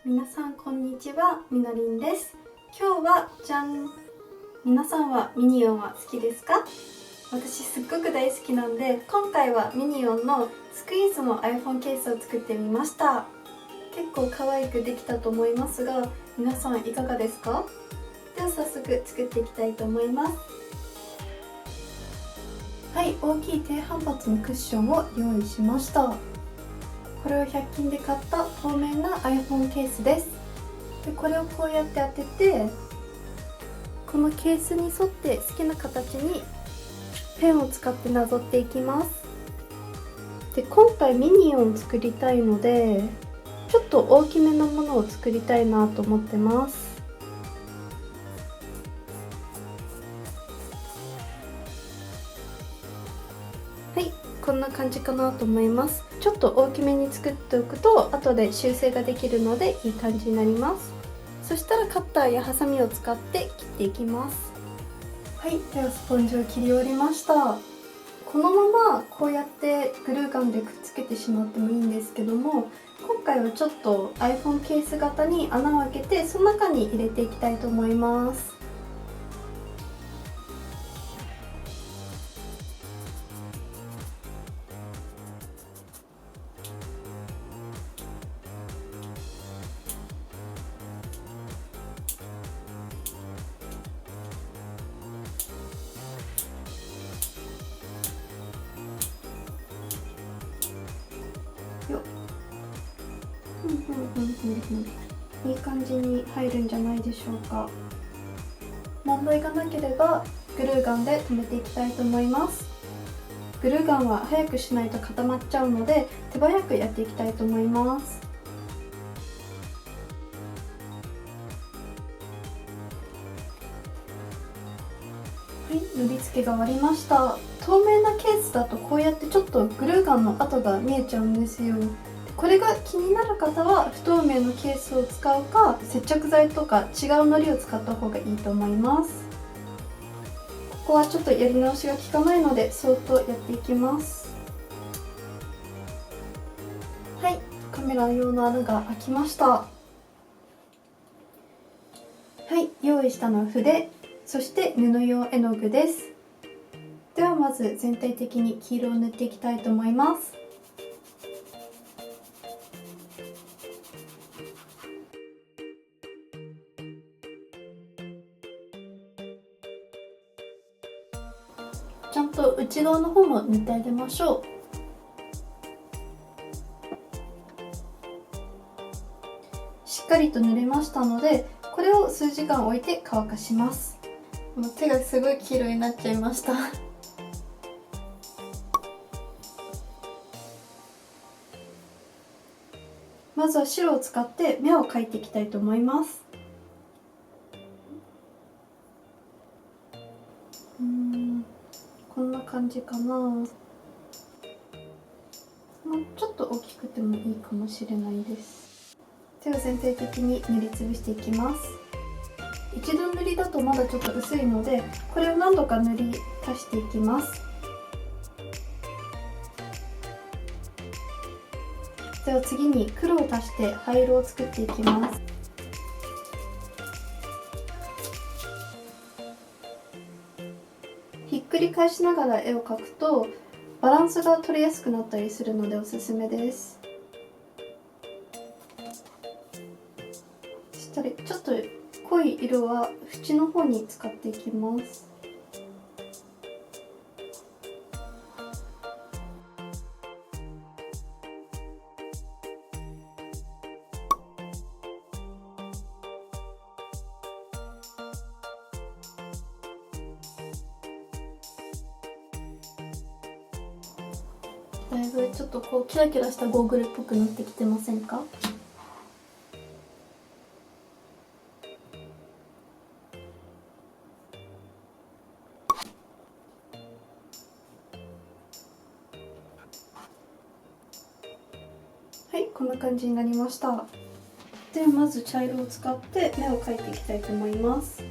皆さんこんにちは、みのりんです。今日はじゃん。皆さんはミニオンは好きですか？私すっごく大好きなんで、今回はミニオンのスクイーズの iPhone ケースを作ってみました。結構可愛くできたと思いますが、皆さんいかがですか？では早速作っていきたいと思います。はい、大きい低反発のクッションを用意しました。これを100均で買った透明な iPhone ケースです。でこれをこうやって当てて、このケースに沿って好きな形にペンを使ってなぞっていきます。で今回ミニオンを作りたいので、ちょっと大きめのものを作りたいなと思ってます。はい、こんな感じかなと思います。ちょっと大きめに作っておくと後で修正ができるのでいい感じになります。そしたらカッターやハサミを使って切っていきます。はい、ではスポンジを切り終わりました。このままこうやってグルーガンでくっつけてしまってもいいんですけども、今回はちょっと iPhone ケース型に穴を開けてその中に入れていきたいと思います。よっ、いい感じに入るんじゃないでしょうか。問題がなければグルーガンで留めていきたいと思います。グルーガンは早くしないと固まっちゃうので手早くやっていきたいと思います。はい、塗り付けが終わりました。透明なケースだとこうやってちょっとグルーガンの跡が見えちゃうんですよ。これが気になる方は不透明のケースを使うか、接着剤とか違う糊を使った方がいいと思います。ここはちょっとやり直しが効かないのでそっとやっていきます。はい、カメラ用の穴が開きました。はい、用意したのは筆、そして布用絵の具です。ではまず全体的に黄色を塗っていきたいと思います。ちゃんと内側の方も塗ってあげましょう。しっかりと塗れましたので、これを数時間置いて乾かします。もう手がすごい黄色になっちゃいましたまずは白を使って目を描いていきたいと思います。こんな感じかな。ちょっと大きくてもいいかもしれないです。では全体的に塗りつぶしていきます。一度塗りだとまだちょっと薄いので、これを何度か塗り足していきます。では次に黒を足して灰色を作っていきます。ひっくり返しながら絵を描くとバランスが取りやすくなったりするのでおすすめです。そしたらちょっと濃い色は縁の方に使っていきます。だいぶちょっとこうキラキラしたゴーグルっぽくなってきてませんか？はい、こんな感じになりました。ではまず茶色を使って目を描いていきたいと思います。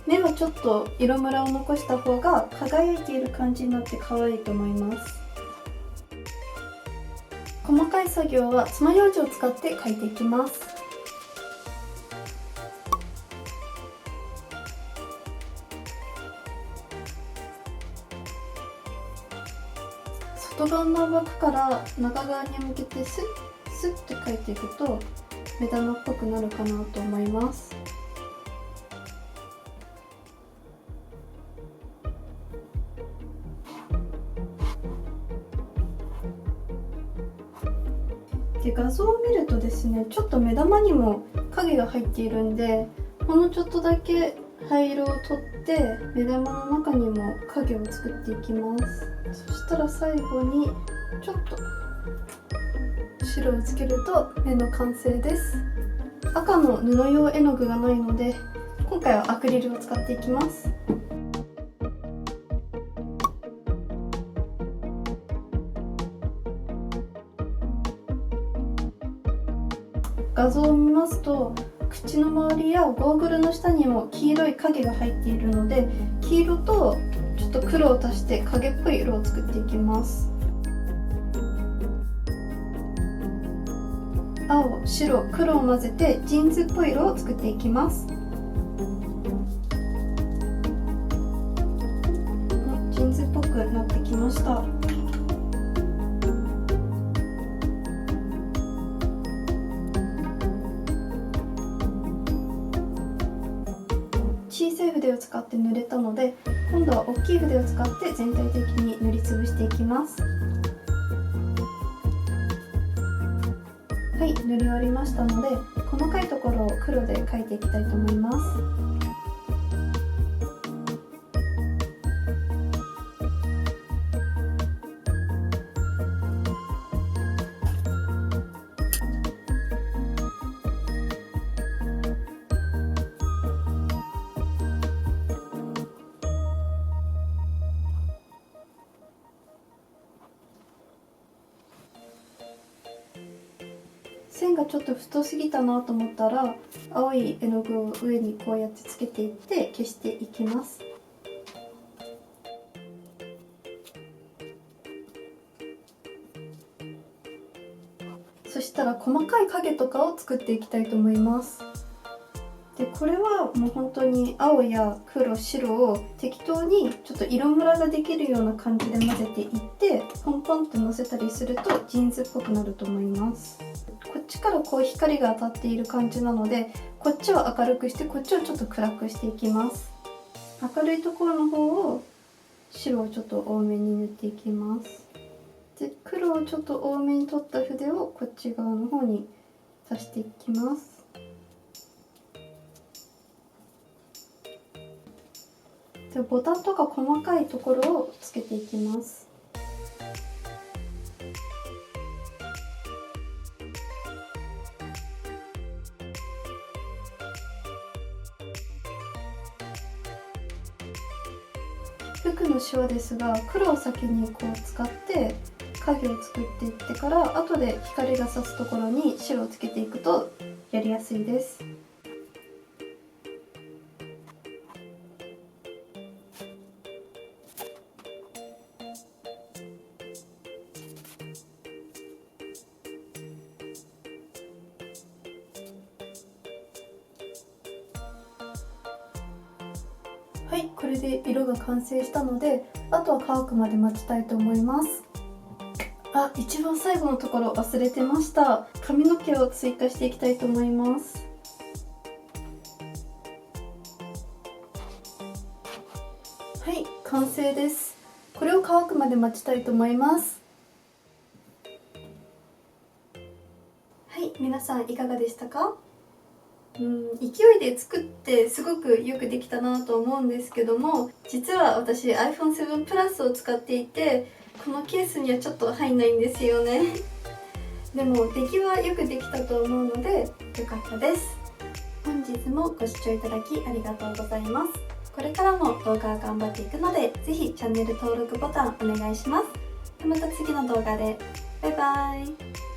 目はちょっと色ムラを残した方が輝いている感じになって可愛いと思います。細かい作業は爪楊枝を使って描いていきます。外側の枠から中側に向けてスッて描いていくと目玉っぽくなるかなと思います。で画像を見るとですね、ちょっと目玉にも影が入っているんで、ほんのちょっとだけ灰色を取って目玉の中にも影を作っていきます。そしたら最後にちょっと白をつけると目の完成です。赤の布用絵の具がないので今回はアクリルを使っていきます。画像を見ますと口の周りやゴーグルの下にも黄色い影が入っているので、黄色とちょっと黒を足して影っぽい色を作っていきます。青、白、黒を混ぜてジーンズっぽい色を作っていきます。ジーンズっぽくなってきました。小さい筆を使って塗れたので、今度は大きい筆を使って全体的に塗りつぶしていきます。はい、塗り終わりましたので、細かいところを黒で描いていきたいと思います。線がちょっと太すぎたなと思ったら、青い絵の具を上にこうやってつけていって消していきます。そしたら細かい影とかを作っていきたいと思います。でこれはもう本当に青や黒、白を適当にちょっと色ムラができるような感じで混ぜていって、ポンポンってのせたりするとジーンズっぽくなると思います。こっちからこう光が当たっている感じなので、こっちは明るくしてこっちをちょっと暗くしていきます。明るいところの方を白をちょっと多めに塗っていきます。で黒をちょっと多めに取った筆をこっち側の方に足していきます。でボタンとか細かいところをつけていきます。服のシワですが、黒を先にこう使って影を作っていってから、後で光が差すところに白をつけていくとやりやすいです。はい、これで色が完成したので、あとは乾くまで待ちたいと思います。あ、一番最後のところ忘れてました。髪の毛を追加していきたいと思います。はい、完成です。これを乾くまで待ちたいと思います。はい、皆さんいかがでしたか？勢いで作ってすごくよくできたなと思うんですけども、実は私 iPhone7 Plus を使っていて、このケースにはちょっと入んないんですよね。でも出来はよくできたと思うのでよかったです。本日もご視聴いただきありがとうございます。これからも動画を頑張っていくので、ぜひチャンネル登録ボタンお願いします。また次の動画で。バイバイ。